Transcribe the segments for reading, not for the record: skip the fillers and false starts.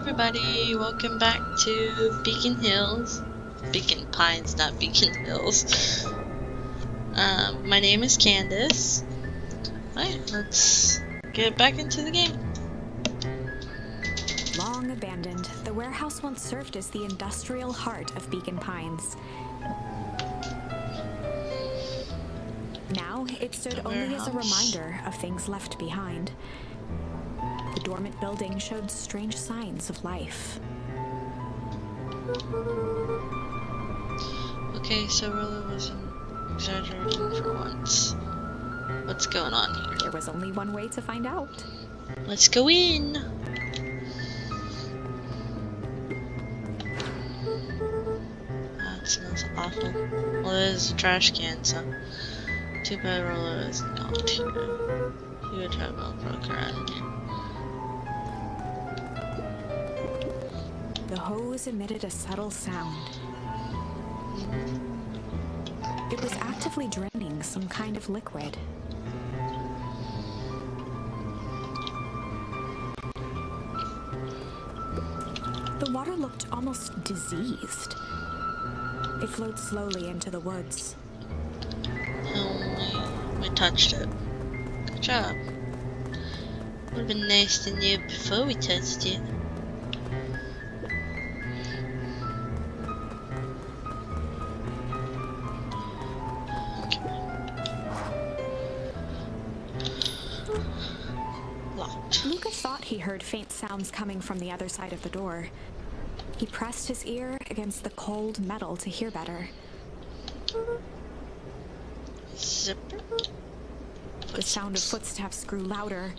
everybody, welcome back to Beacon Hills. Beacon Pines, not Beacon Hills. My name is Candace. Alright, let's get back into the game. Long abandoned, the warehouse once served as the industrial heart of Beacon Pines. Now, it stood only as a reminder of things left behind. The dormant building showed strange signs of life. Okay, so Rolla wasn't exaggerating for once. What's going on here? There was only one way to find out. Let's go in! Oh, it smells awful. Well, it is a trash can, so too bad Rolla is not here. He would have well broke around here. The hose emitted a subtle sound. It was actively draining some kind of liquid. The water looked almost diseased. It flowed slowly into the woods. We touched it. Good job. Would have been nice to know before we touched it. Locked. Luka thought he heard faint sounds coming from the other side of the door. He pressed his ear against the cold metal to hear better. Zipper. The sound of footsteps grew louder.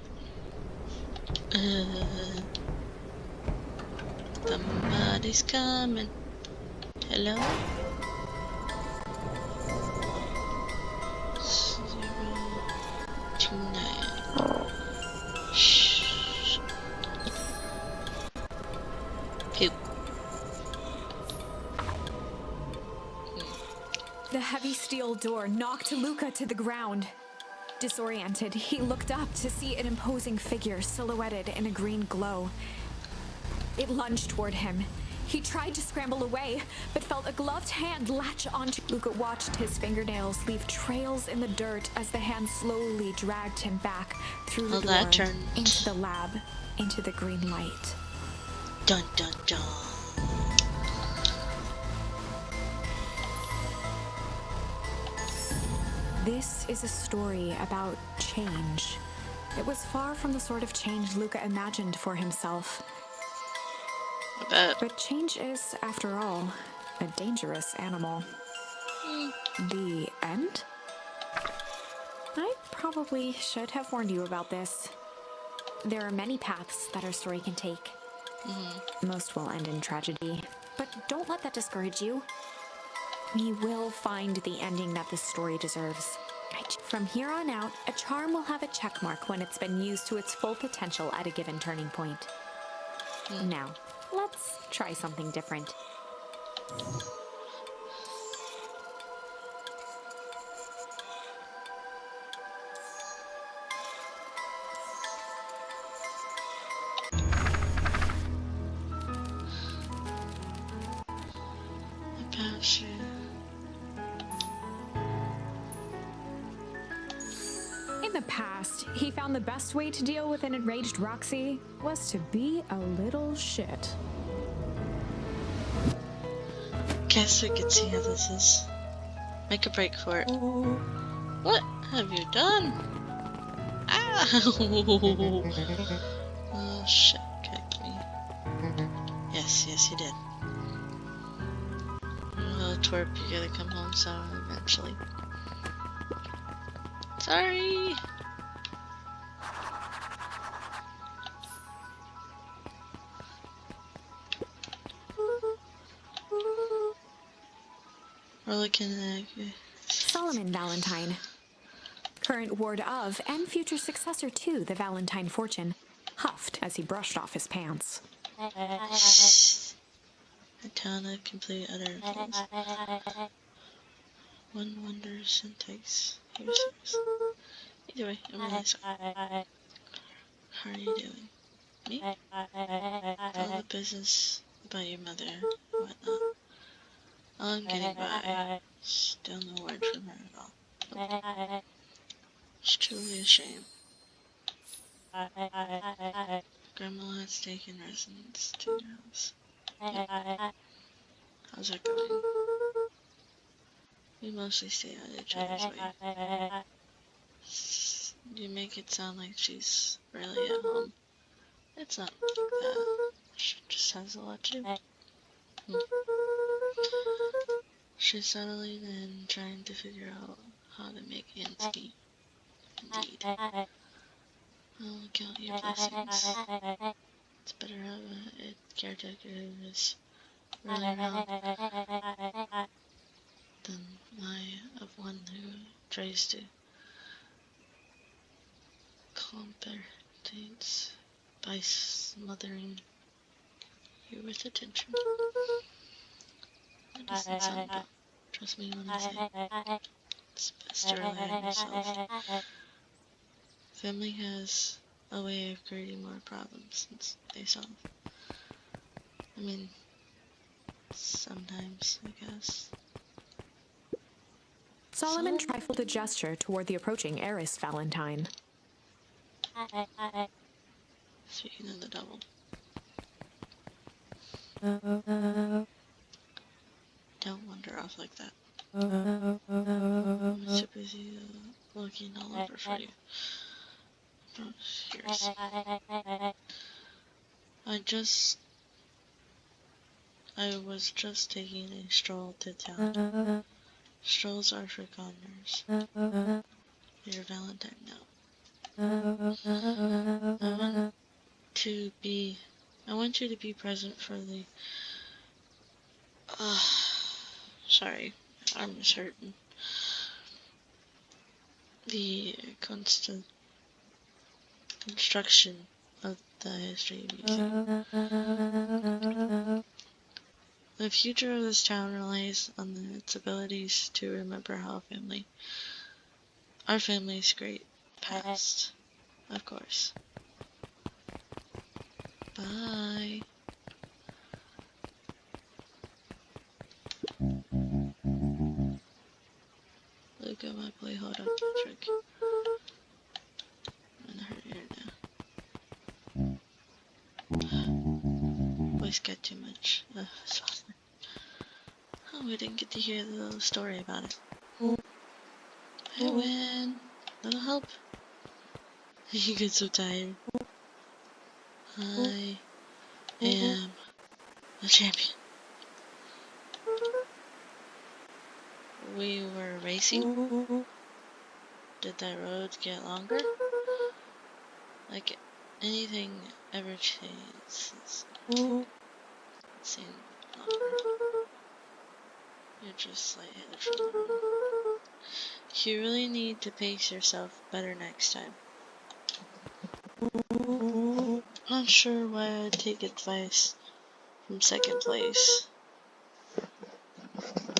Somebody's coming. Hello? 029. Shh. Poop. The heavy steel door knocked Luka to the ground. Disoriented, he looked up to see an imposing figure silhouetted in a green glow. It lunged toward him. He tried to scramble away, but felt a gloved hand latch onto. Luka watched his fingernails leave trails in the dirt as the hand slowly dragged him back through the door, into the lab, into the green light. Dun dun dun. This is a story about change. It was far from the sort of change Luka imagined for himself. I bet. But change is, after all, a dangerous animal. The end? I probably should have warned you about this. There are many paths that our story can take. Most will end in tragedy, but don't let that discourage you. We will find the ending that this story deserves. From here on out, a charm will have a check mark when it's been used to its full potential at a given turning point. Now, let's try something different. In the past, he found the best way to deal with an enraged Roxy was to be a little shit. Guess we could see how this is. Make a break for it. What have you done? Ow! Oh shit, kicked me. Yes, you did. Oh, twerp, you gotta come home soon eventually. Sorry! We're looking at Solomon Valentine, current ward of and future successor to the Valentine fortune, huffed as he brushed off his pants. A town of complete other things. One wonders and takes. Either way, I'm really sorry. How are you doing? Me? Follow the business about your mother and whatnot. I'm getting by. Still no word from her at all. Nope. It's truly a shame. Grandma has taken residence to your house. Yep. How's that going? We mostly stay out of each other's way. You make it sound like she's really at home. It's not like that. She just has a lot to do. She's settling and trying to figure out how to make ends meet. Indeed. I'll count your blessings. It's better to have a caretaker who is really around than I of one who tries to compensate by smothering you with attention. That doesn't sound good. Trust me when I say it's best to rely on yourself. Family has a way of creating more problems than they solve. I mean, sometimes, I guess. Solomon trifled a gesture toward the approaching heiress Valentine. Speaking of the double. Don't wander off like that. I'm too busy looking all over for you. Here's. I was just taking a stroll to town. Strolls are for goners. Your Valentine now. I want you to be present for the sorry, my arm is hurting. The construction of the history museum. The future of this town relies on its abilities to remember our family's great past, of course. Bye. Luka, my boy, hold up, Patrick. I'm gonna hurt your now. Voice got too much. Oh, we didn't get to hear the little story about it. I win. Little help. You get so tired. I am a champion. We were racing. Did that road get longer? Like anything ever changes? It seemed longer. You're just lightheaded from the run. You really need to pace yourself better next time. Not sure why I'd take advice from second place.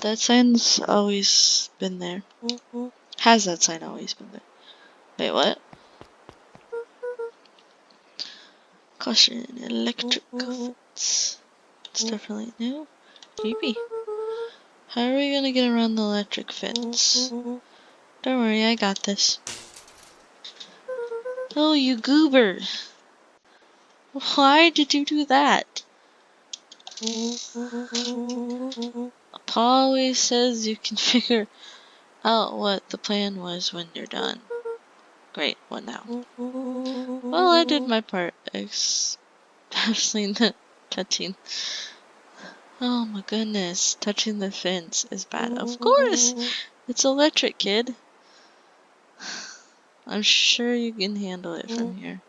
That sign's always been there. Has that sign always been there? Wait, what? Caution, electric fence. It's definitely new. Maybe. How are we gonna get around the electric fence? Don't worry, I got this. Oh, you goober! Why did you do that? Paul always says you can figure out what the plan was when you're done. Great, what now? Well, I did my part, especially the touching. Oh my goodness, touching the fence is bad. Of course! It's electric, kid. I'm sure you can handle it from here.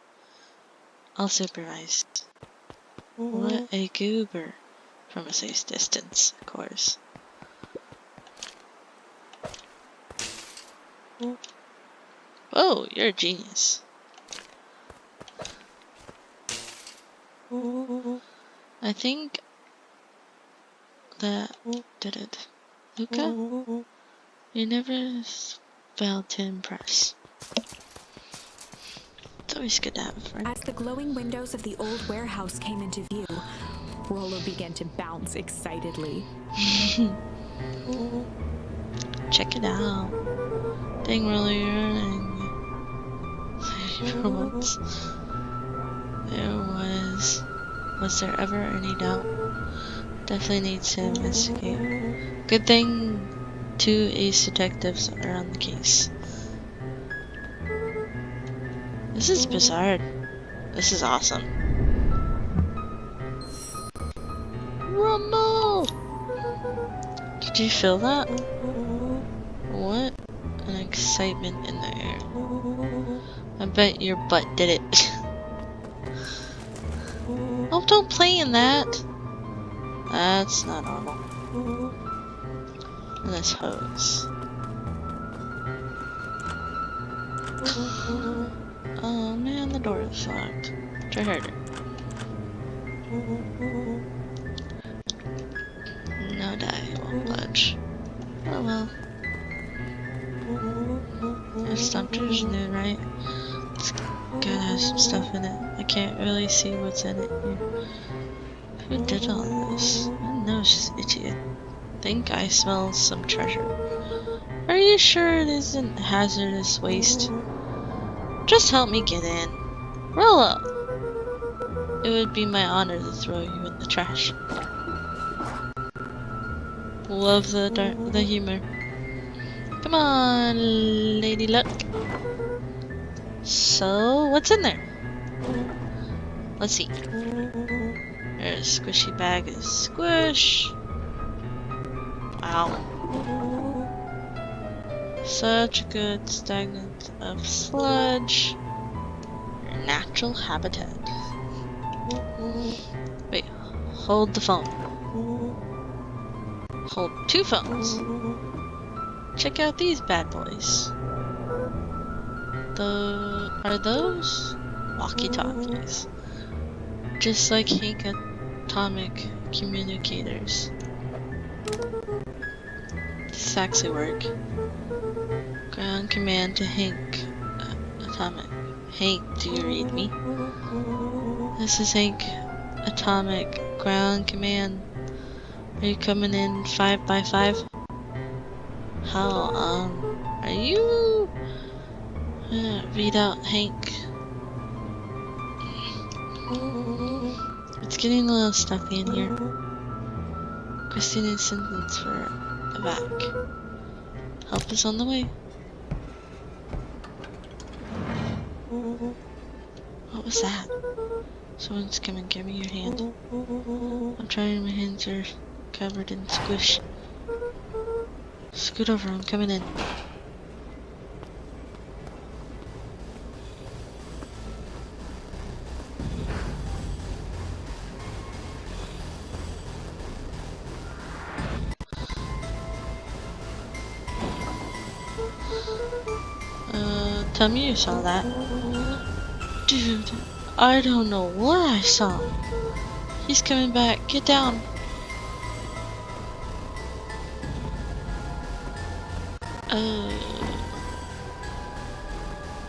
I'll supervise. What a goober. From a safe distance, of course. Whoa, you're a genius. I think that did it. Luka? You never failed to impress. always good to have a friend. As the glowing windows of the old warehouse came into view, Rollo began to bounce excitedly. Check it out. Dang, really running. For once. Was there ever any doubt? Definitely needs to investigate. Good thing 2 ace detectives are on the case. This is bizarre. This is awesome. Rumble! Did you feel that? What an excitement in the air. I bet your butt did it. Oh, don't play in that. That's not normal. And this hose. Oh man, the door is locked. Try harder. No die, won't budge. Oh well. This dumpster's new, right? It's gotta have some stuff in it. I can't really see what's in it here. Who did all this? I don't know, it's just itchy. I think I smell some treasure. Are you sure it isn't hazardous waste? Just help me get in. Rollo! It would be my honor to throw you in the trash. Love the humor. Come on, Lady Luck. So, what's in there? Let's see. There's a squishy bag of squish. Wow. Such a good stagnant of sludge. Your natural habitat. Wait, hold the phone. Hold 2 phones. Check out these bad boys. Are those walkie-talkies? Just like Hank atomic communicators. This actually work. Ground command to Hank atomic. Hank, do you read me? This is Hank atomic ground command. Are you coming in 5 by 5? How, are you? Read out, Hank. It's getting a little stuffy in here. Requesting a sentence for a vac. Help is on the way. What was that? Someone's coming, give me your hand. I'm trying, my hands are covered in squish. Scoot over, I'm coming in. Tell me you saw that. Dude, I don't know what I saw. He's coming back, get down.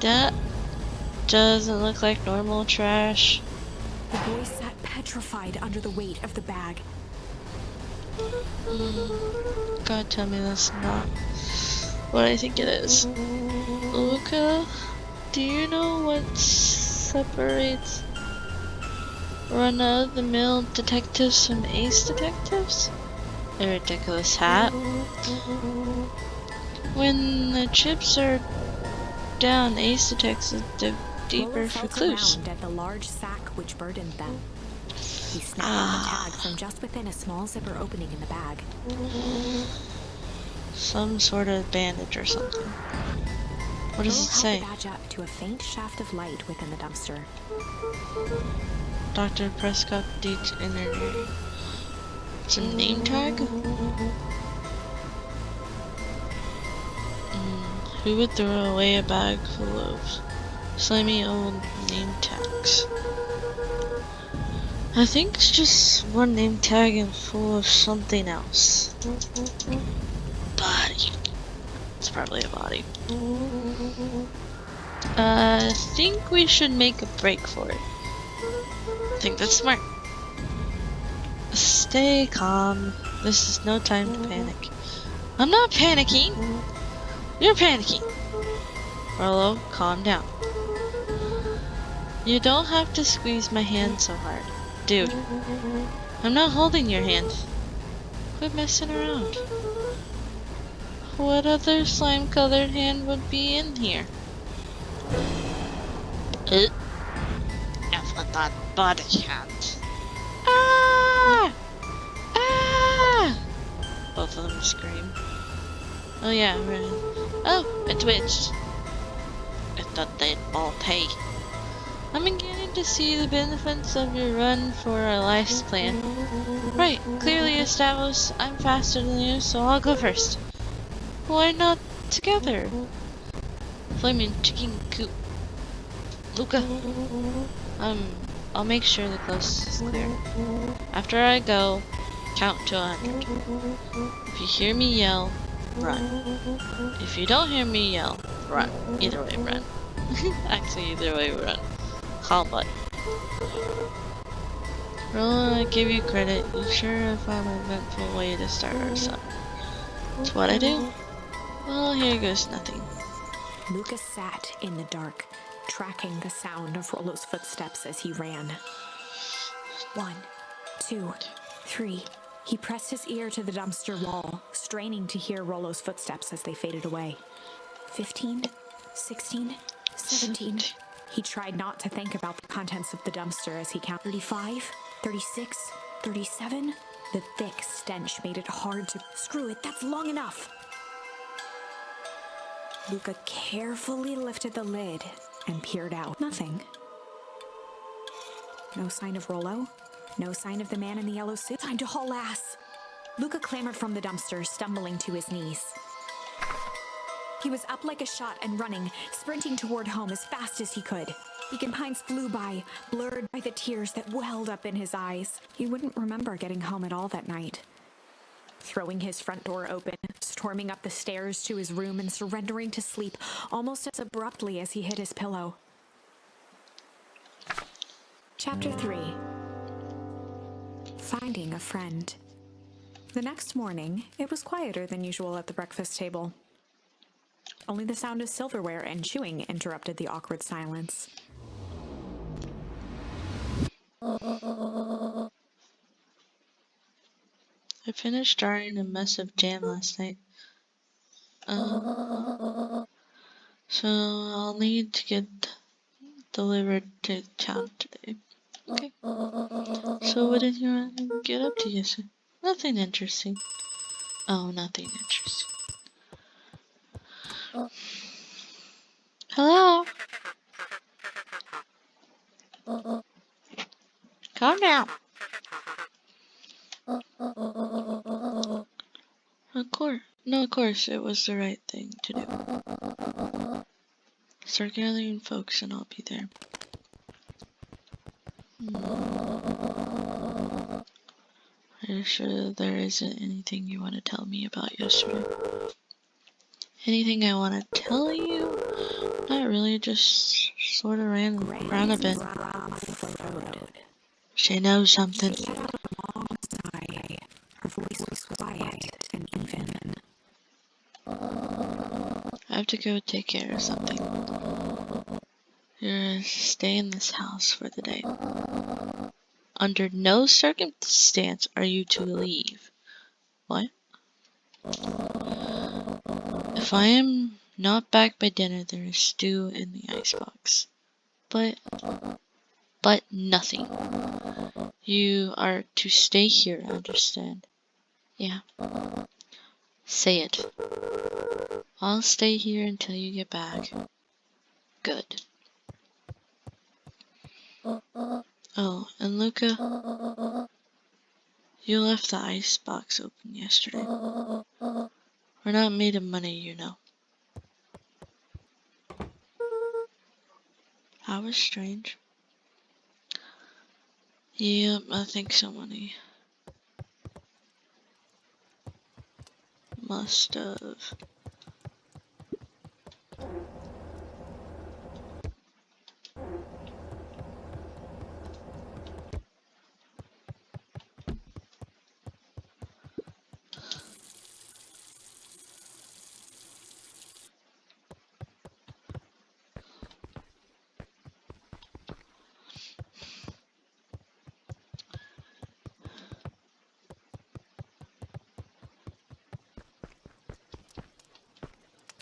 That doesn't look like normal trash. The boy sat petrified under the weight of the bag. God, tell me that's not what I think it is. Luka, do you know what separates run-of-the-mill detectives from ace detectives? A ridiculous hat. When the chips are down, ace detectives dig deeper for clues. Around at the large sack which burdened them. He snapped out the tag from just within a small zipper opening in the bag. Some sort of bandage or something. What does it say? The badge up to a faint shaft of light within the dumpster. Dr. Prescott Deach Energy. It's a name tag? Who would throw away a bag full of slimy old name tags? I think it's just one name tag and full of something else. Body. It's probably a body. I think we should make a break for it. I think that's smart. Stay calm. This is no time to panic. I'm not panicking. You're panicking. Rollo, calm down. You don't have to squeeze my hand so hard. Dude, I'm not holding your hand. Quit messing around. What other slime-colored hand would be in here? If that body hand. Ah! Ah! Both of them scream. Oh yeah, right. Oh, it twitched. I thought they'd all pay. I'm beginning to see the benefits of your run for our life's plan. Right, clearly established I'm faster than you, so I'll go first. Why not together? Flaming chicken coop. Luka, I'll make sure the coast is clear. After I go, count to 100. If you hear me yell, run. If you don't hear me yell, run. Either way, run. Actually, either way, run. Call butt. Roland, I give you credit. You sure have found an eventful way to start our summer. It's what I do. Well, here goes nothing. Luka sat in the dark, tracking the sound of Rollo's footsteps as he ran. 1, 2, 3. He pressed his ear to the dumpster wall, straining to hear Rollo's footsteps as they faded away. 15, 16, 17. He tried not to think about the contents of the dumpster as he counted 35, 36, 37. The thick stench made it hard to... Screw it, that's long enough! Luka carefully lifted the lid and peered out. Nothing. No sign of Rollo. No sign of the man in the yellow suit. Time to haul ass! Luka clambered from the dumpster, stumbling to his knees. He was up like a shot and running, sprinting toward home as fast as he could. Beacon Pines flew by, blurred by the tears that welled up in his eyes. He wouldn't remember getting home at all that night. Throwing his front door open, storming up the stairs to his room and surrendering to sleep almost as abruptly as he hit his pillow. Chapter 3. Finding a friend. The next morning, it was quieter than usual at the breakfast table. Only the sound of silverware and chewing interrupted the awkward silence. I finished drying a mess of jam last night. So I'll need to get delivered to town today. Okay. So what did you get up to yesterday? Nothing interesting. Oh, nothing interesting. Hello? Calm down. Of course. No, of course, it was the right thing to do. Start gathering folks and I'll be there. Are you sure there isn't anything you want to tell me about yesterday? Anything I want to tell you? Not really, just sort of ran around a bit. She knows something. Her voice was quiet and even. I have to go take care of something. You're to stay in this house for the day. Under no circumstance are you to leave. What? If I am not back by dinner, there is stew in the icebox. But nothing. You are to stay here, understand? Yeah. Say it. I'll stay here until you get back. Good. Oh, and Luka, you left the icebox open yesterday. We're not made of money, you know. That was strange. Yep, I think somebody must have.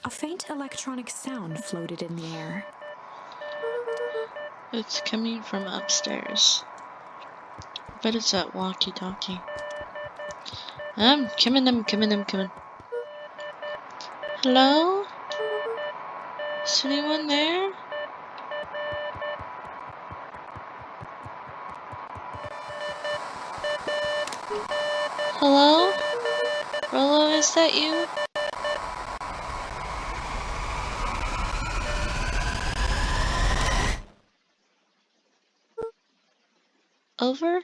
A faint electronic sound floated in the air. It's coming from upstairs. I bet it's that walkie-talkie. I'm coming. Hello? Is anyone there? Hello? Rollo, is that you? Over?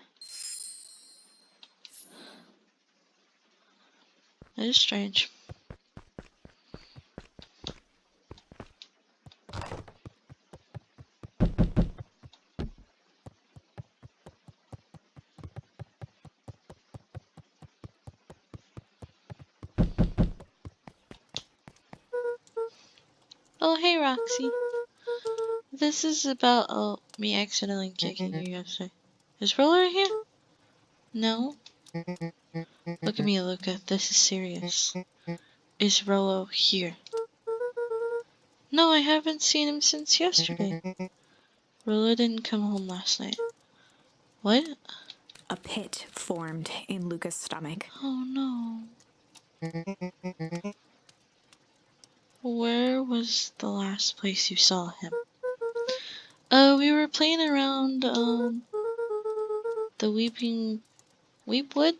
That is strange. Oh, hey, Roxy. This is about, me accidentally kicking you yesterday. Is Roller here? No? Look at me, Luka. This is serious. Is Rollo here? No, I haven't seen him since yesterday. Rollo didn't come home last night. What? A pit formed in Luka's stomach. Oh no. Where was the last place you saw him? We were playing around, the Weepwood,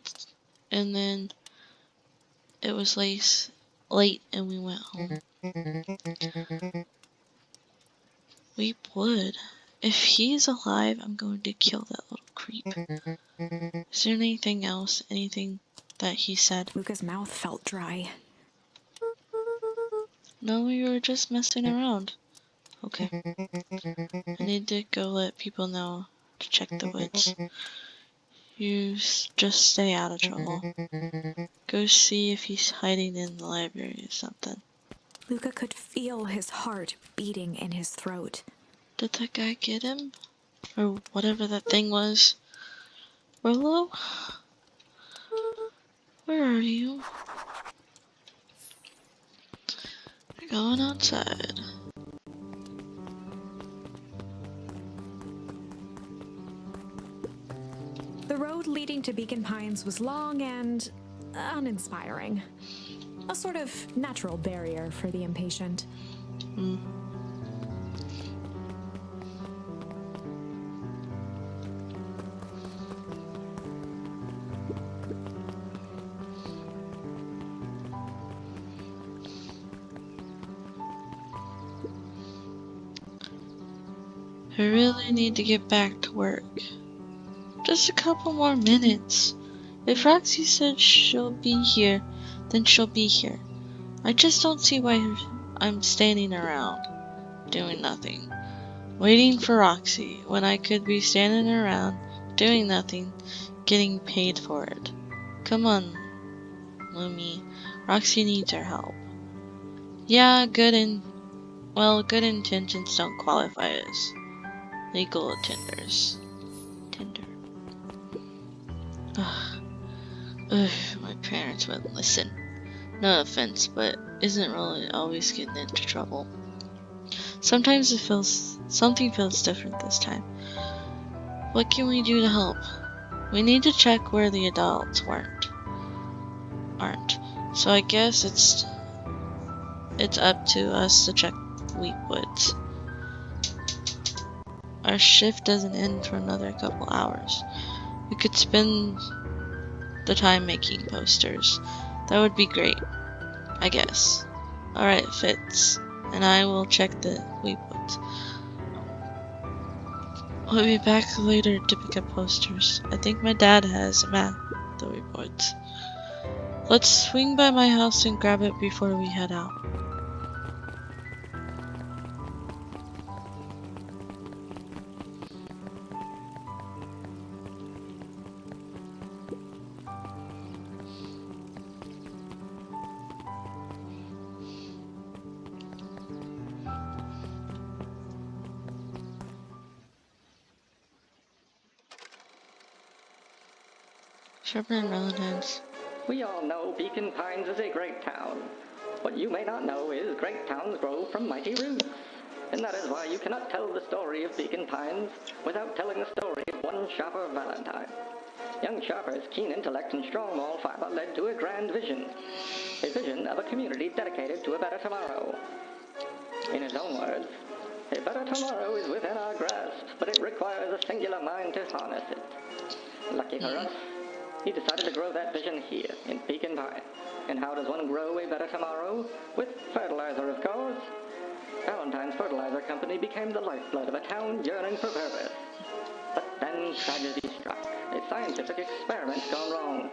and then it was late and we went home. Weepwood? If he's alive, I'm going to kill that little creep. Is there anything else? Anything that he said? Luka's mouth felt dry. No, we were just messing around. Okay. I need to go let people know to check the woods. You just stay out of trouble. Go see if he's hiding in the library or something. Luka could feel his heart beating in his throat. Did that guy get him? Or whatever that thing was? Rollo? Where are you? We're going outside. The road leading to Beacon Pines was long and uninspiring. A sort of natural barrier for the impatient. I really need to get back to work. Just a couple more minutes. If Roxy said she'll be here, then she'll be here. I just don't see why I'm standing around, doing nothing, waiting for Roxy, when I could be standing around, doing nothing, getting paid for it. Come on, Lumi. Roxy needs our help. Yeah, good intentions don't qualify as legal tenders. Tender. Ugh, my parents wouldn't listen. No offense, but isn't really always getting into trouble. Sometimes something feels different this time. What can we do to help? We need to check where the adults aren't. So I guess it's up to us to check Wheatwoods. Our shift doesn't end for another couple hours. We could spend the time making posters. That would be great, I guess. Alright, Fitz, and I will check the Wheatwoods. We'll be back later to pick up posters. I think my dad has them at the Wheatwoods. Let's swing by my house and grab it before we head out. Sharper and Melon Heads. We all know Beacon Pines is a great town. What you may not know is great towns grow from mighty roots. And that is why you cannot tell the story of Beacon Pines without telling the story of one Sharper Valentine. Young Sharper's keen intellect and strong moral fiber led to a grand vision. A vision of a community dedicated to a better tomorrow. In his own words, a better tomorrow is within our grasp, but it requires a singular mind to harness it. Lucky for us, he decided to grow that vision here, in Beacon Pine. And how does one grow a better tomorrow? With fertilizer, of course. Valentine's Fertilizer Company became the lifeblood of a town yearning for purpose. But then tragedy struck. A scientific experiment gone wrong.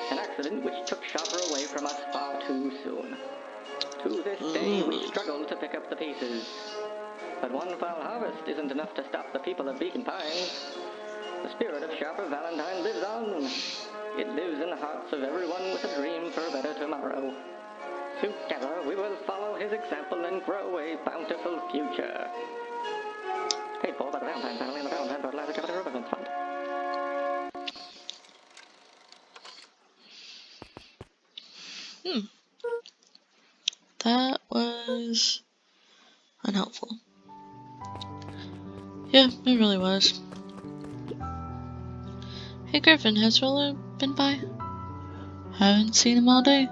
An accident which took Sharper away from us far too soon. To this day, we struggle to pick up the pieces. But one foul harvest isn't enough to stop the people of Beacon Pines. The spirit of Sharper Valentine lives on. It lives in the hearts of everyone with a dream for a better tomorrow. Together, we will follow his example and grow a bountiful future. Paid for by the Valentine family and the Valentine Fertilizer Company Remembrance Fund. That was unhelpful. Yeah, it really was. Hey Griffin, has Roller been by? Haven't seen him all day.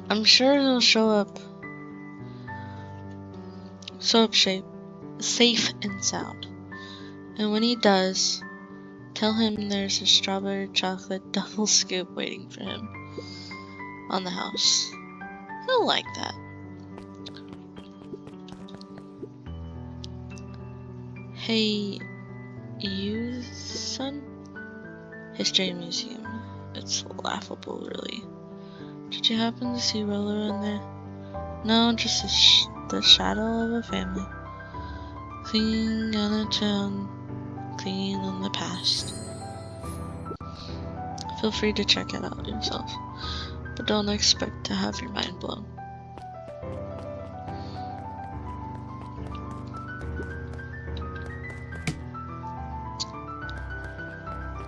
I'm sure he'll show up safe and sound. And when he does, tell him there's a strawberry chocolate double scoop waiting for him on the house. He'll like that. Hey, you, son? History Museum. It's laughable, really. Did you happen to see Roller in there? No, just the shadow of a family. Clinging on a town, clinging on the past. Feel free to check it out yourself, but don't expect to have your mind blown.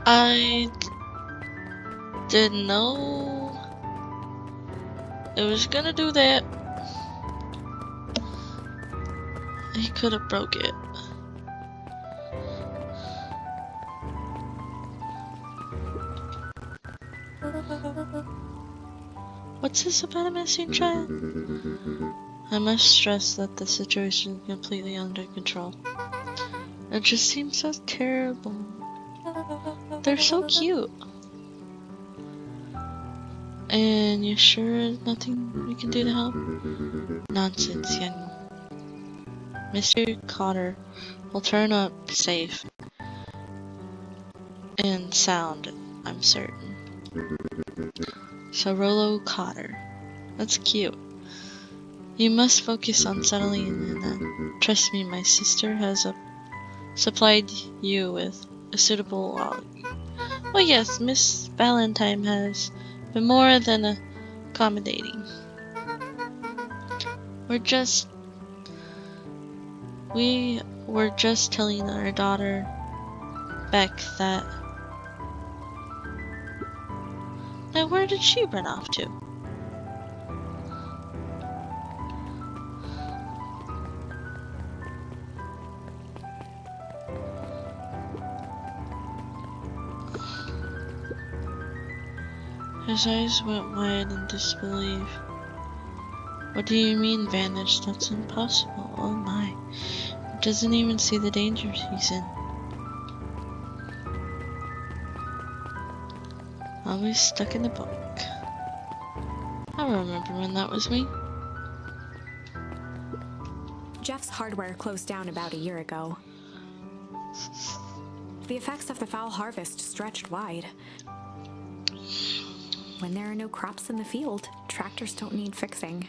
I didn't know it was gonna do that. He could have broke it. What's this about a missing child? I must stress that the situation is completely under control. It just seems so terrible. They're so cute. And you sure nothing we can do to help? Nonsense, young. Mr. Cotter will turn up safe and sound, I'm certain. So Rollo Cotter. That's cute. You must focus on settling in then. Trust me, my sister has supplied you with a suitable well, yes, Miss Valentine has been more than accommodating. We were just telling our daughter, Beck, that... Now, where did she run off to? His eyes went wide in disbelief. What do you mean, vanished? That's impossible. Oh my. He doesn't even see the danger he's in. Always stuck in the book. I remember when that was me. Jeff's hardware closed down about a year ago. The effects of the foul harvest stretched wide. When there are no crops in the field, tractors don't need fixing.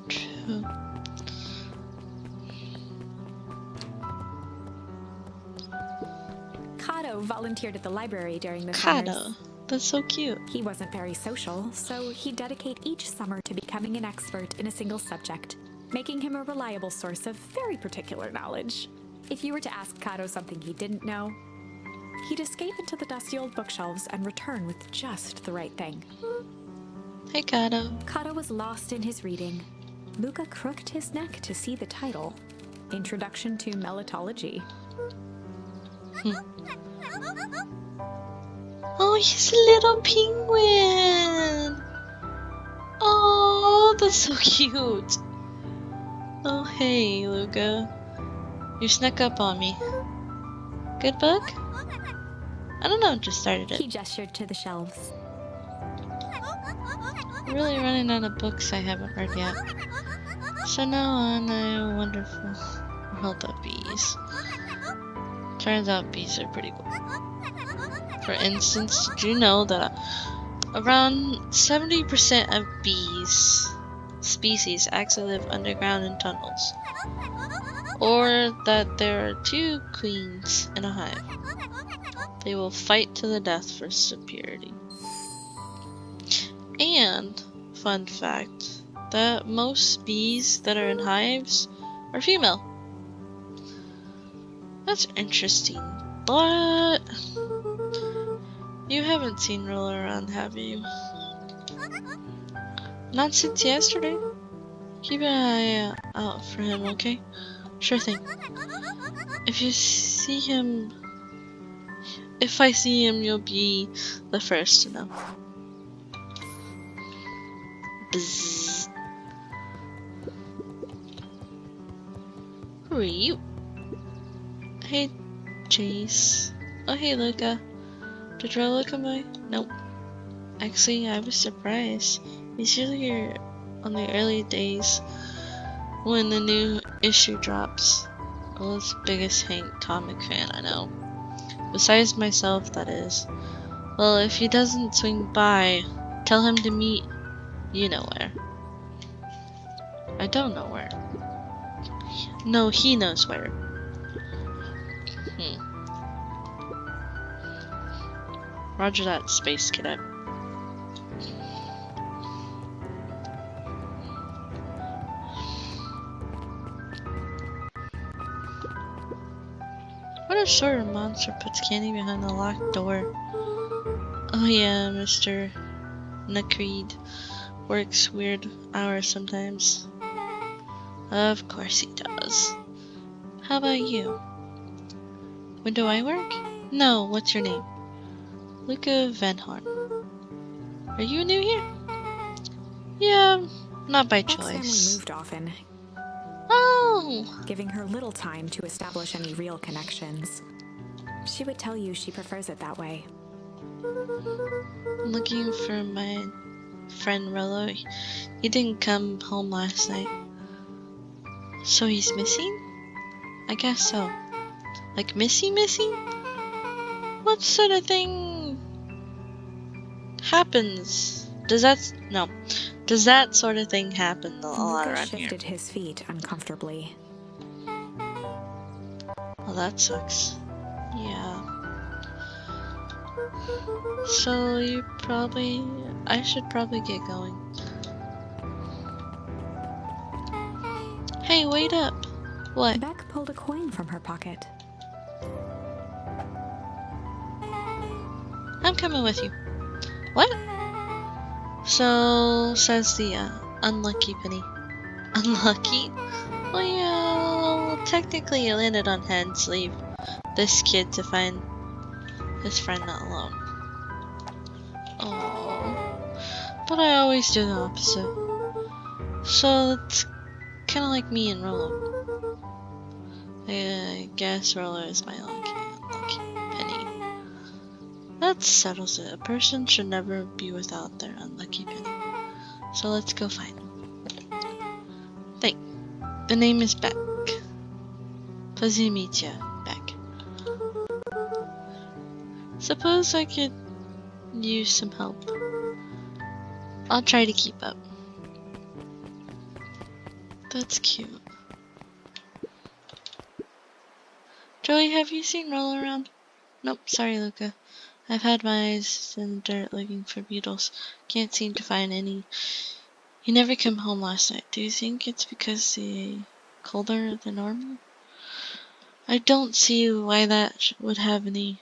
True. Kato volunteered at the library during the Kato. summers. That's so cute. He wasn't very social, so he'd dedicate each summer to becoming an expert in a single subject, making him a reliable source of very particular knowledge. If you were to ask Kato something he didn't know, he'd escape into the dusty old bookshelves and return with just the right thing. Hey, Kato. Kato was lost in his reading. Luka crooked his neck to see the title, Introduction to Melitology. Oh, he's a little penguin! Oh, that's so cute! Oh, hey, Luka. You snuck up on me. Good book? I don't know, just started it. He gestured to the shelves. I'm really running out of books I haven't read yet. So now on a wonderful world of bees. Turns out bees are pretty cool. For instance, did you know that around 70% of bees species actually live underground in tunnels? Or that there are 2 queens in a hive. They will fight to the death for superiority. And, fun fact, that most bees that are in hives are female. That's interesting, but you haven't seen Roller around, have you? Not since yesterday. Keep an eye out for him, okay? Sure thing. If I see him, you'll be the first to know. Bzzz. Who are you? Hey, Chase. Oh, hey, Luka. Did Rolla come by? Nope. Actually, I was surprised. He's usually here on the early days when the new issue drops. World's biggest Hank comic fan I know. Besides myself, that is. Well, if he doesn't swing by, tell him to meet you know where. I don't know where. No, he knows where. Roger that, Space Cadet. What a sort of monster puts candy behind the locked door? Oh yeah, Mr. Nakreed works weird hours sometimes. Of course he does. How about you? When do I work? No, what's your name? Luka Van Horn. Are you new here? Yeah, not by Fox family choice. moved often, Oh! giving her little time to establish any real connections. She would tell you she prefers it that way. I'm looking for my friend Rollo. He didn't come home last night. So he's missing? I guess so. Like missing? What sort of thing happens? Does that sort of thing happen a lot Luka around here? shifted his feet uncomfortably. Well, that sucks. Yeah. So I should probably get going. Hey, wait up. What? Beck pulled a coin from her pocket. I'm coming with you. What? So, says the unlucky penny. Unlucky? Well, yeah, technically it landed on Hen's leave. This kid to find his friend not alone. Oh, but I always do the opposite. So it's kind of like me and Rollo. I guess Rollo is my unlucky penny. That settles it. A person should never be without their unlucky penny. So let's go find him. The name is Beck. Pleasure to meet you, Beck. Suppose I could use some help. I'll try to keep up. That's cute. Joey, have you seen Roll around? Nope, sorry, Luka. I've had my eyes in the dirt looking for beetles. Can't seem to find any. He never came home last night. Do you think it's because he's colder than normal? I don't see why that would have anything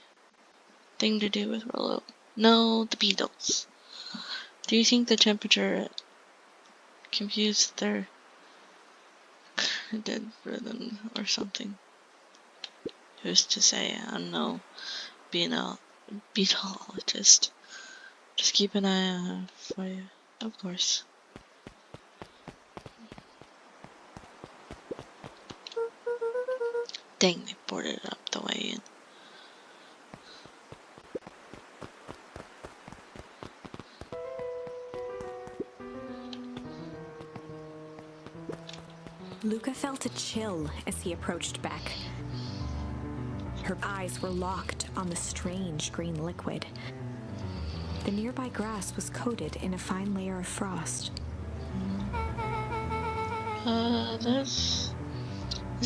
to do with Rollo. No, the beetles. Do you think the temperature confused their dead rhythm or something? Who's to say? I don't know. Being a beetologist. Just keep an eye out for you, of course. Dang, they boarded it up the way in. Luka felt a chill as he approached Beck. Her eyes were locked on the strange green liquid. The nearby grass was coated in a fine layer of frost. Is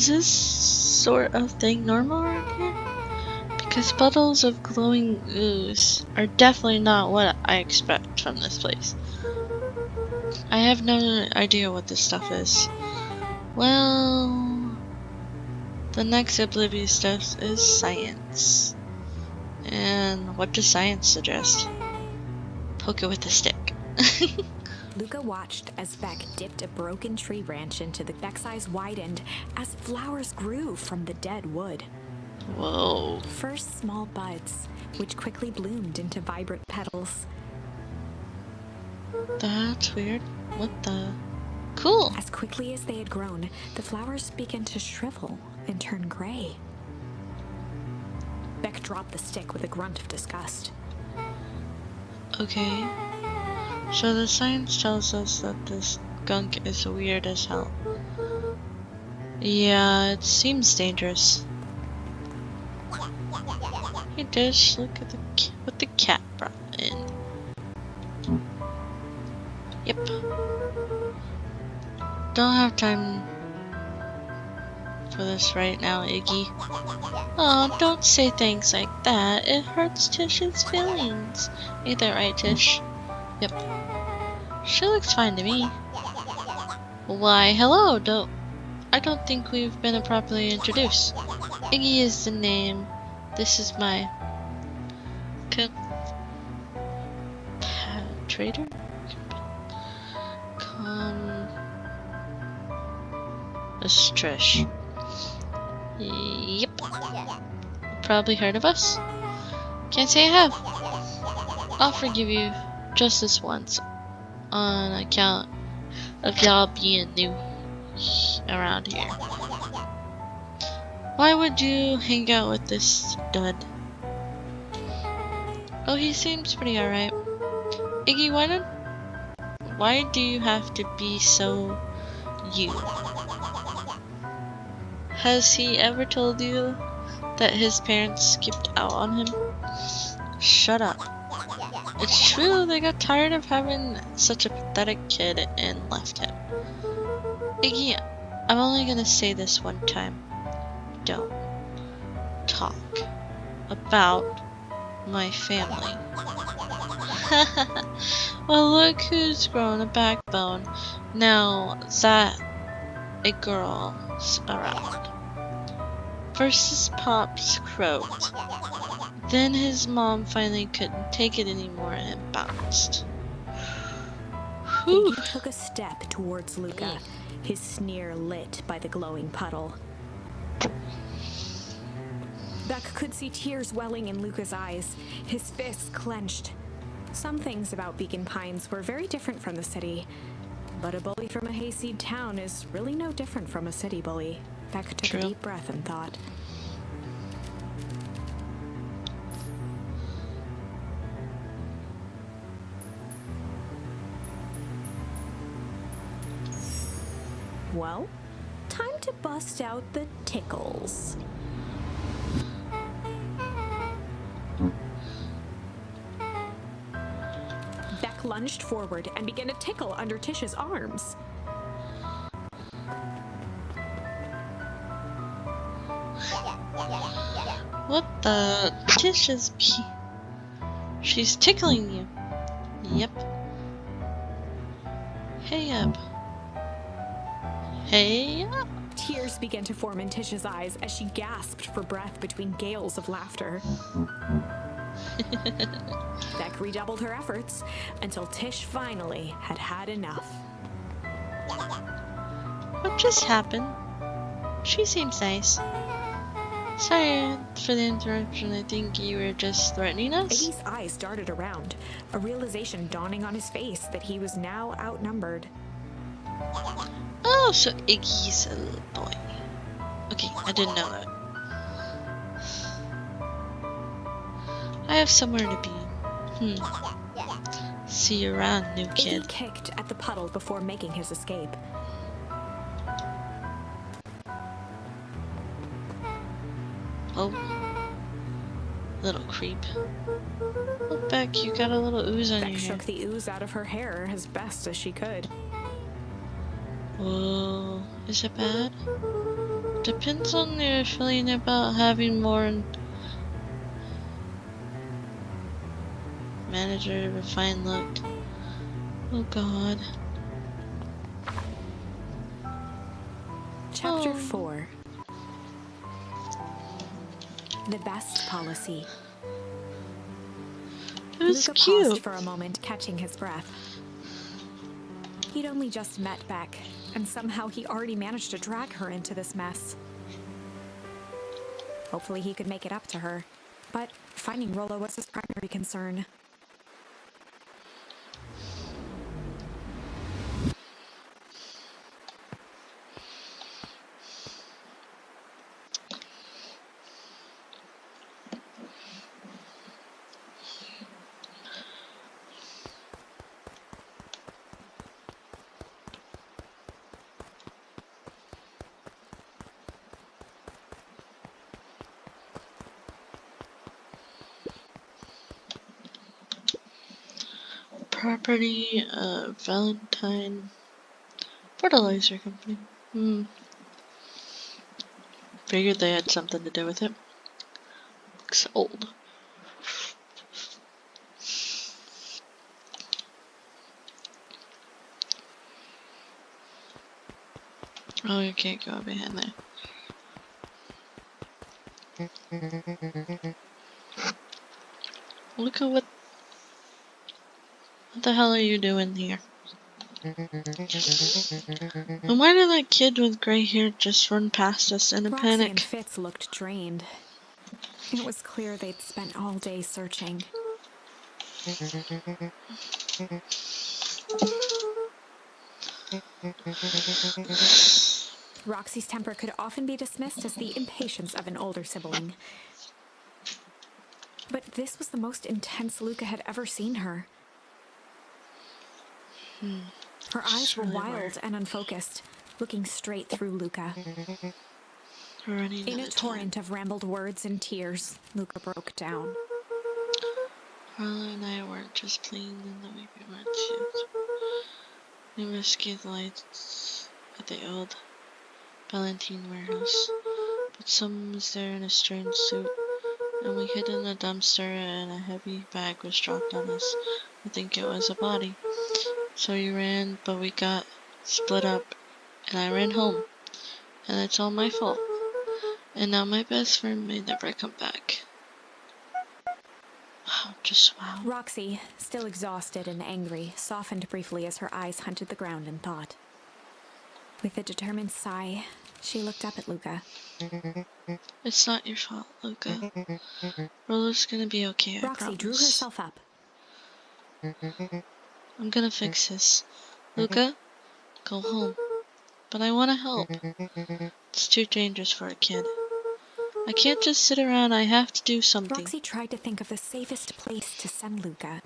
this sort of thing normal around here? Because puddles of glowing ooze are definitely not what I expect from this place. I have no idea what this stuff is. Well, the next oblivious step is science. And what does science suggest? Poke it with a stick. Luka watched as Beck dipped a broken tree branch into the Beck's eyes widened as flowers grew from the dead wood. Whoa. First small buds, which quickly bloomed into vibrant petals. That's weird. What the? Cool. As quickly as they had grown, the flowers began to shrivel and turn gray. Beck dropped the stick with a grunt of disgust. Okay. So the science tells us that this gunk is weird as hell. Yeah, it seems dangerous. Hey Dish, look at what the cat brought in. Yep. Don't have time for this right now, Iggy. Oh, don't say things like that. It hurts Tish's feelings. Ain't that right, Tish? Yep. She looks fine to me. Why, hello, I don't think we've been properly introduced. Iggy is the name. This is my trader? This is Trish. Yep. Probably heard of us? Can't say I have. I'll forgive you just this once on account of y'all being new around here. Why would you hang out with this stud? Oh, he seems pretty alright. Iggy, why do you have to be so you? Has he ever told you that his parents skipped out on him? Shut up. It's true, they got tired of having such a pathetic kid and left him. Iggy, I'm only gonna say this one time. Don't talk about my family. Well, look who's grown a backbone now that a girl's around. First his pops croaked. Then his mom finally couldn't take it anymore and bounced. Iggy took a step towards Luka, his sneer lit by the glowing puddle. Beck could see tears welling in Luka's eyes, his fists clenched. Some things about Beacon Pines were very different from the city, but a bully from a hayseed town is really no different from a city bully. Beck took a deep breath and thought. Well, time to bust out the tickles. Beck lunged forward and began to tickle under Tish's arms. What the? She's tickling you. Yep. Hey up. Hey up. Tears began to form in Tish's eyes as she gasped for breath between gales of laughter. Beck redoubled her efforts until Tish finally had had enough. What just happened? She seems nice. Sorry for the interruption. I think you were just threatening us? Iggy's eyes darted around, a realization dawning on his face that he was now outnumbered. Oh, so Iggy's a little boy. Okay, I didn't know that. I have somewhere to be. See you around, new kid. Iggy kicked at the puddle before making his escape. Oh. Little creep. Look, Beck, you got a little ooze on Beck your hair. shook the ooze out of her hair as best as she could. Whoa, is it bad? Depends on your feeling about having more manager refined look. Oh God. Chapter 4. The Best Policy. It was Luka cute. paused for a moment, catching his breath. He'd only just met Beck, and somehow he already managed to drag her into this mess. Hopefully he could make it up to her, but finding Rollo was his primary concern. Property of Valentine Fertilizer Company. Figured they had something to do with it. Looks old. Oh, you can't go behind there. Look at what the hell are you doing here? And why did that kid with gray hair just run past us in a Roxy panic? and Fitz looked drained. It was clear they'd spent all day searching. Roxy's temper could often be dismissed as the impatience of an older sibling. But this was the most intense Luka had ever seen her. Her eyes were wild and unfocused, looking straight through Luka. In a torrent of rambled words and tears, Luka broke down. Harlan and I weren't just playing in the way we weren't shipped. We rescued the lights at the old Valentine warehouse, but someone was there in a strange suit, and we hid in a dumpster and a heavy bag was dropped on us. I think it was a body. So we ran, but we got split up, and I ran home, and it's all my fault. And now my best friend may never come back. Wow, just wow. Roxy, still exhausted and angry, softened briefly as her eyes hunted the ground in thought. With a determined sigh, she looked up at Luka. It's not your fault, Luka. Rollo's gonna be okay, I Roxy promise. drew herself up. I'm gonna fix this. Luka, go home. But I wanna help. It's too dangerous for a kid. I can't just sit around, I have to do something. Roxy tried to think of the safest place to send Luka.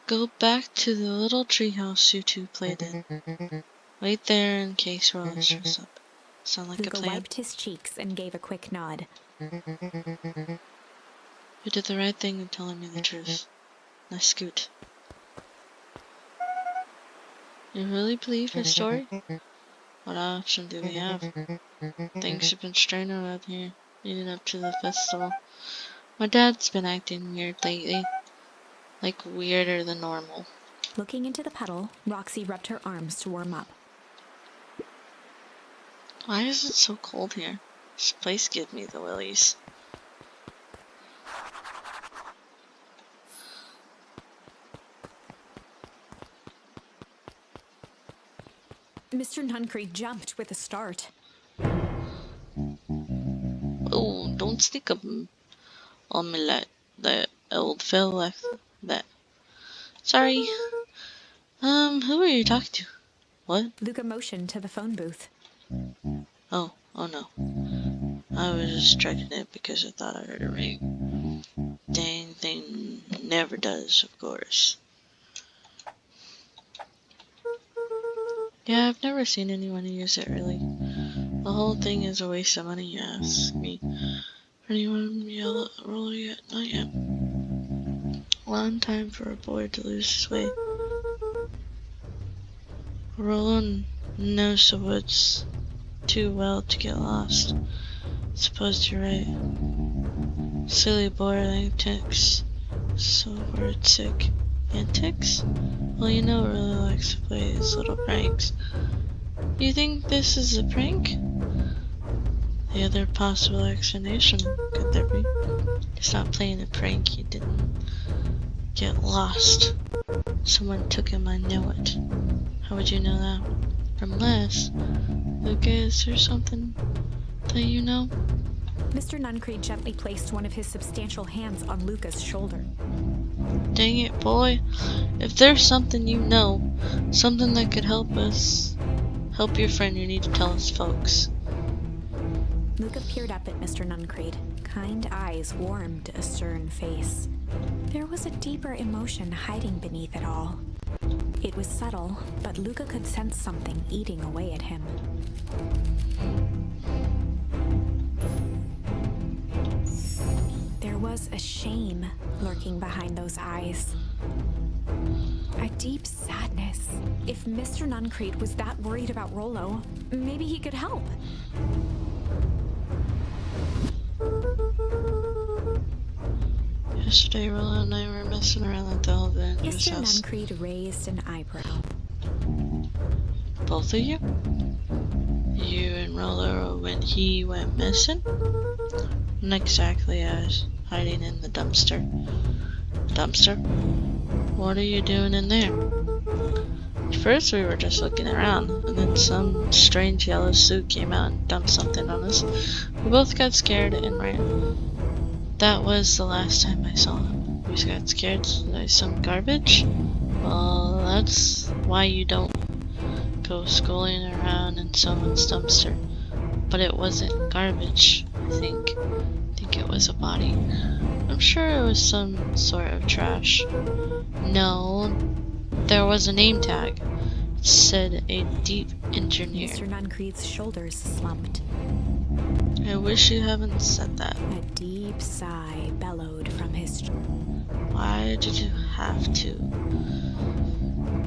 Go back to the little treehouse you two played in. Wait there in case Rollo shows up. Sound like Luka a plan? wiped his cheeks and gave a quick nod. You did the right thing in telling me the truth. Now scoot. You really believe his story? What option do we have? Things have been straining around here, leading up to the festival. My dad's been acting weird lately. Like weirder than normal. Looking into the puddle, Roxy rubbed her arms to warm up. Why is it so cold here? This place gives me the willies. Mr. Nuncreed jumped with a start. Oh, don't stick up on me like that, old fellow like that. Sorry. Who are you talking to? What? Luka motioned to the phone booth. Oh no. I was just checking it because I thought I heard a ring. Dang thing never does, of course. Yeah, I've never seen anyone use it, really. The whole thing is a waste of money, you ask me. Anyone yell at Roller yet? Not yet. Long time for a boy to lose his way. Roland knows the woods too well to get lost. Suppose you're right. Silly boy antics. So word sick. Antics? Well, you know really likes to play his little pranks. You think this is a prank? The other possible explanation could there be? He's not playing a prank, he didn't get lost. Someone took him, I know it. How would you know that? From Les. Luka, is there something that you know? Mr. Nuncreed gently placed one of his substantial hands on Luka's shoulder. Dang it, boy. If there's something you know, something that could help us, help your friend, you need to tell us folks. Luka peered up at Mr. Nuncreed. Kind eyes warmed a stern face. There was a deeper emotion hiding beneath it all. It was subtle, but Luka could sense something eating away at him. There was a shame lurking behind those eyes. A deep sadness. If Mr. Nuncreed was that worried about Rollo, maybe he could help. Yesterday, Rollo and I were messing around at the Alvander's Mr. house. Nuncreed raised an eyebrow. Both of you? You and Rollo when he went missing? Not exactly, I was hiding in the dumpster. Dumpster? What are you doing in there? At first we were just looking around, and then some strange yellow suit came out and dumped something on us. We both got scared and ran. That was the last time I saw him. We got scared by some garbage? Well, that's why you don't go schooling around in someone's dumpster. But it wasn't garbage, I think. I think it was a body. I'm sure it was some sort of trash. No, there was a name tag. It said a deep engineer. Mr. Nuncreed's shoulders slumped. I wish you haven't said that. A deep sigh bellowed from his chest. Why did you have to?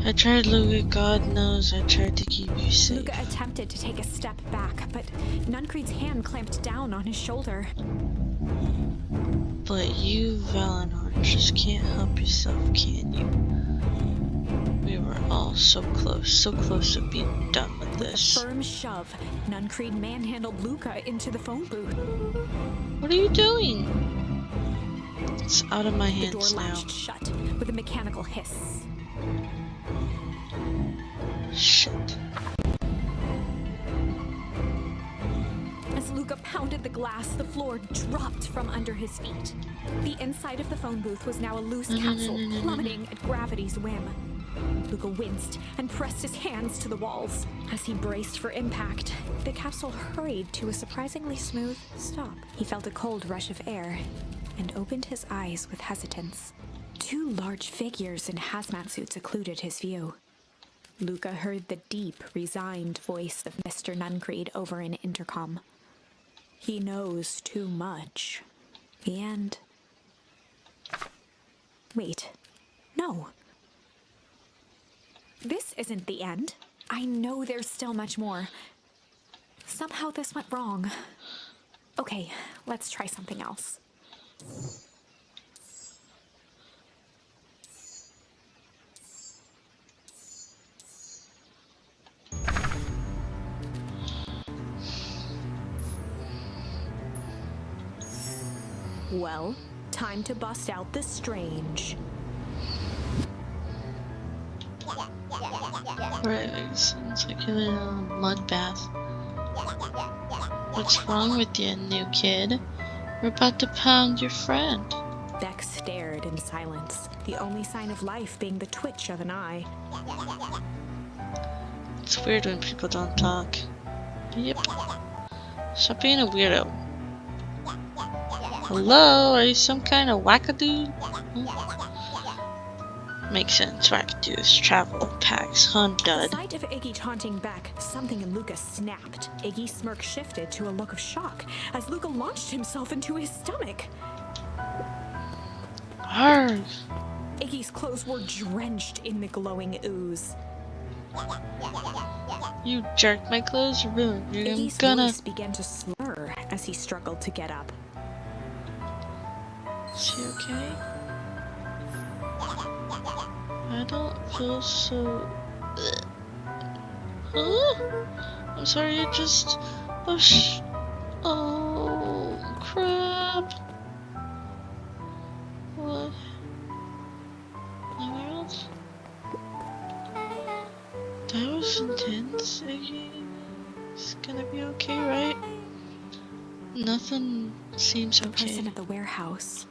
I tried, Luka. God knows I tried to keep you safe. Luka attempted to take a step back, but Nuncreed's hand clamped down on his shoulder. But you, Valinor, just can't help yourself, can you? We were all so close to being done with this. With a firm shove, Nuncreed manhandled Luka into the phone booth. What are you doing? It's out of my The door hands now. latched shut with a mechanical hiss. Shit. As Luka pounded the glass, the floor dropped from under his feet. The inside of the phone booth was now a loose capsule, plummeting at gravity's whim. Luka winced and pressed his hands to the walls. As he braced for impact, the capsule hurried to a surprisingly smooth stop. He felt a cold rush of air and opened his eyes with hesitance. Two large figures in hazmat suits occluded his view. Luka heard the deep, resigned voice of Mr. Nuncreed over an intercom. He knows too much. The end. Wait. No. This isn't the end. I know there's still much more. Somehow this went wrong. Okay, let's try something else. Well, time to bust out the strange. Right, sounds like you're in a mud bath. What's wrong with you, new kid? We're about to pound your friend. Beck stared in silence, the only sign of life being the twitch of an eye. It's weird when people don't talk. Yep. Stop being a weirdo. Hello? Are you some kind of wackadoo? Makes sense. Wackadoos travel in packs, huh, At dud? the sight of Iggy taunting Beck, something in Luka snapped. Iggy's smirk shifted to a look of shock as Luka launched himself into his stomach. Arrgh. Iggy's clothes were drenched in the glowing ooze. You jerk, my clothes are ruined. Iggy's voice began to slur as he struggled to get up. Is he okay? I don't feel so... Huh? I'm sorry, it just... Oh, crap. What? Nowhere else? That was intense, Iggy. It's gonna be okay, right? Nothing seems okay. The person at the warehouse.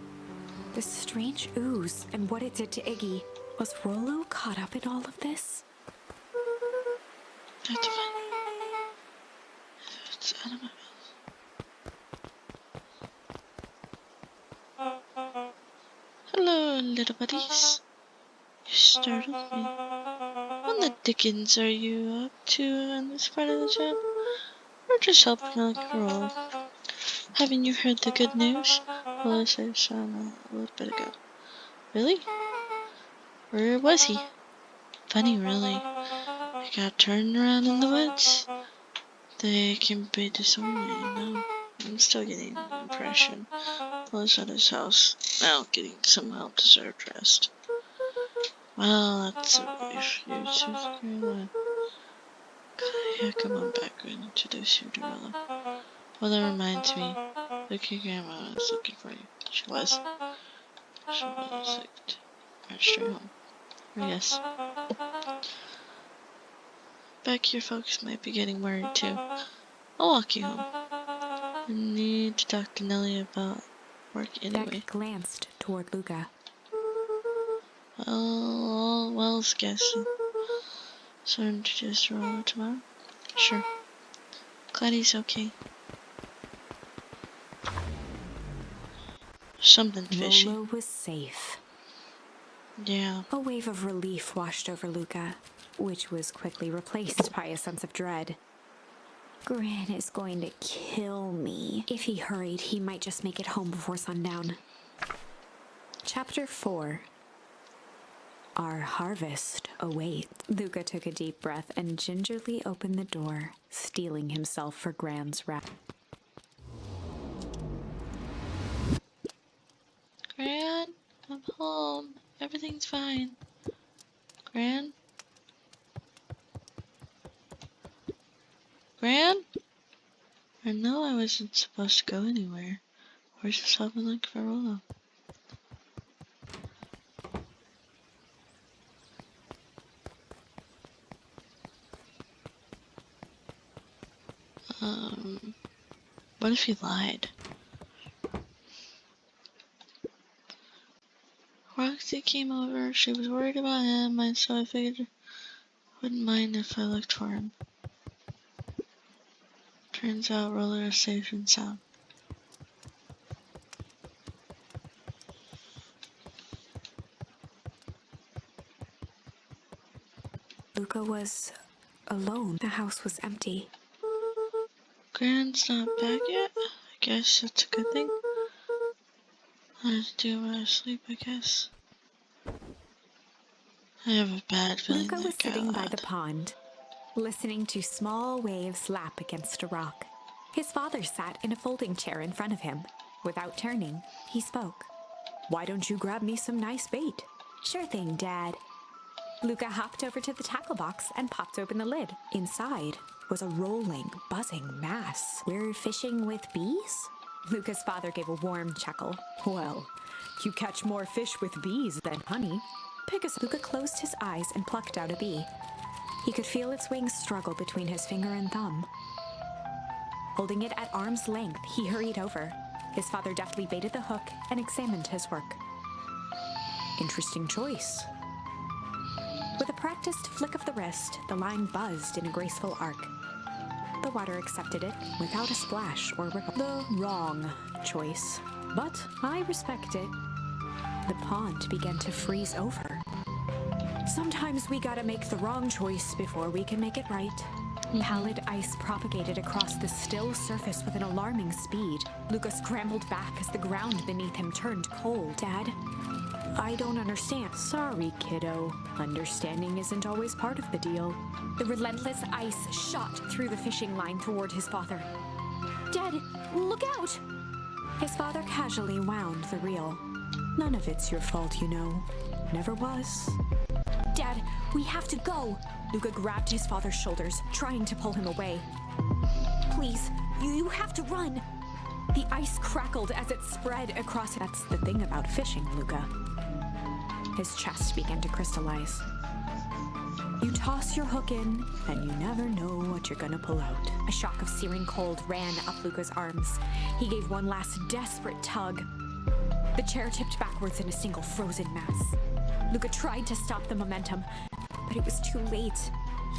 This strange ooze and what it did to Iggy. Was Rollo caught up in all of this? That's fine. It's out of my mouth. Hello, little buddies. You startled me. What the dickens are you up to in this part of the town? We're just helping out Rollo. Haven't you heard the good news? Well, I saw him a little bit ago. Really? Where was he? Funny, really. He got turned around in the woods. They can be disorienting, no. I'm still getting the impression. Well, he's at his house, now getting some well-deserved rest. Well, that's a relief. You two Caroline. Yeah, come on back, we'll introduce you to Rilla. Well, that reminds me. Look, your grandma was looking for you. She was. She was like, right straight home. Or yes. Beck, your folks might be getting worried too. I'll walk you home. I need to talk to Nellie about work anyway. Beck glanced toward Luka. Well, Wells guessing. So introduce Rollo tomorrow? Sure. Glad he's okay. Something fishy. Rollo was safe. Yeah. A wave of relief washed over Luka, which was quickly replaced by a sense of dread. Gran is going to kill me. If he hurried, he might just make it home before sundown. Chapter 4. Our harvest awaits. Luka took a deep breath and gingerly opened the door, steeling himself for Gran's wrap. Gran, I'm home. Everything's fine. Gran? Gran? I know I wasn't supposed to go anywhere. We're just helping look for Rollo. What if he lied? Roxy came over, she was worried about him, and so I figured I wouldn't mind if I looked for him. Turns out Rollo is safe and sound. Luka was alone. The house was empty. Gran's not back yet? I guess that's a good thing. I have to do when I sleep, I guess. I have a bad feeling Luka was that guy sitting by lied. the pond, listening to small waves lap against a rock. His father sat in a folding chair in front of him. Without turning, he spoke. "Why don't you grab me some nice bait?" "Sure thing, Dad." Luka hopped over to the tackle box and popped open the lid. Inside was a rolling, buzzing mass. "We're fishing with bees?" Luka's father gave a warm chuckle. "Well, you catch more fish with bees than honey. Pick us." Luka closed his eyes and plucked out a bee. He could feel its wings struggle between his finger and thumb. Holding it at arm's length, he hurried over. His father deftly baited the hook and examined his work. Interesting choice. With a practiced flick of the wrist, the line buzzed in a graceful arc. The water accepted it without a splash or ripple. The wrong choice, but I respect it. The pond began to freeze over. Sometimes we gotta make the wrong choice before we can make it right. Pallid ice propagated across the still surface with an alarming speed. Luka scrambled back as the ground beneath him turned cold. Dad, I don't understand. Sorry, kiddo. Understanding isn't always part of the deal. The relentless ice shot through the fishing line toward his father. Dad, look out! His father casually wound the reel. None of it's your fault, you know. Never was. Dad, we have to go! Luka grabbed his father's shoulders, trying to pull him away. Please, you have to run! The ice crackled as it spread across. That's the thing about fishing, Luka. His chest began to crystallize. You toss your hook in, and you never know what you're gonna pull out. A shock of searing cold ran up Luka's arms. He gave one last desperate tug. The chair tipped backwards in a single frozen mass. Luka tried to stop the momentum, but it was too late.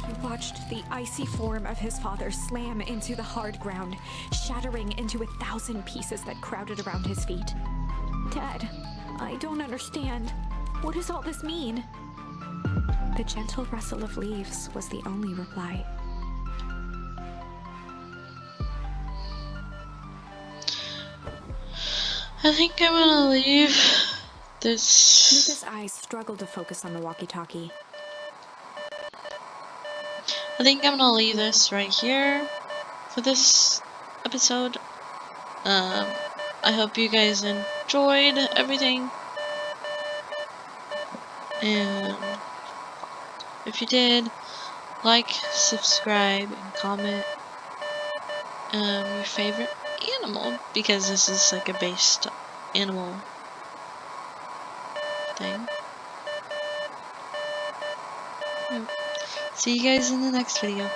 He watched the icy form of his father slam into the hard ground, shattering into 1,000 pieces that crowded around his feet. Dad, I don't understand. What does all this mean? The gentle rustle of leaves was the only reply. I think I'm gonna leave this. Luka's eyes struggled to focus on the walkie-talkie. I think I'm gonna leave this right here for this episode. I hope you guys enjoyed everything. And if you did, like, subscribe, and comment your favorite animal, because this is like a based animal thing. See you guys in the next video.